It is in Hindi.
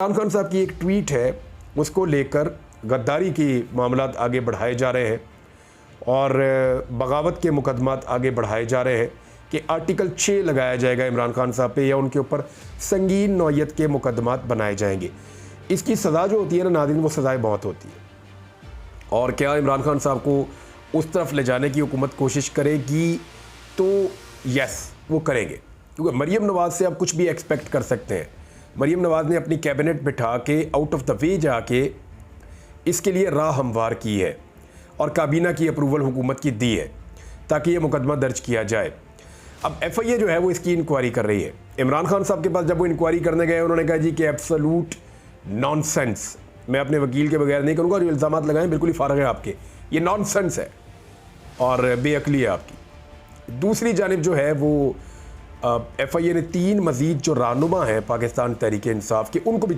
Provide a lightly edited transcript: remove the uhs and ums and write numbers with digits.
इमरान खान साहब की एक ट्वीट है, उसको लेकर गद्दारी की मामलात आगे बढ़ाए जा रहे हैं और बगावत के मुकदमात आगे बढ़ाए जा रहे हैं कि आर्टिकल 6 लगाया जाएगा इमरान खान साहब पे या उनके ऊपर संगीन नौयत के मुकदमात बनाए जाएंगे। इसकी सज़ा जो होती है ना नाज़रीन, वो सज़ाएँ बहुत होती है। और क्या इमरान खान साहब को उस तरफ ले जाने की हुकूमत कोशिश करेगी? तो यस, वो करेंगे, क्योंकि मरीम नवाज़ से आप कुछ भी एक्सपेक्ट कर सकते हैं। मरीम नवाज़ ने अपनी कैबिनेट बिठा के आउट ऑफ द वे जाके इसके लिए राह हमवार की है और काबीना की अप्रूवल हुकूमत की दी है ताकि ये मुकदमा दर्ज किया जाए। अब FIA जो है वो इसकी इंक्वायरी कर रही है। इमरान खान साहब के पास जब वो इंक्वायरी करने गए, उन्होंने कहा जी कि एब्सोलूट नॉनसेंस, मैं अपने वकील के बगैर नहीं करूँगा, जो इल्ज़ामात लगाएं बिल्कुल ही फारग है आपके, ये नॉनसेंस है और बेअक्ली है आपकी। दूसरी जानिब जो है वो FIA ने 3 मज़ीद जो रहनुमा हैं पाकिस्तान तहरीक इंसाफ के, उनको भी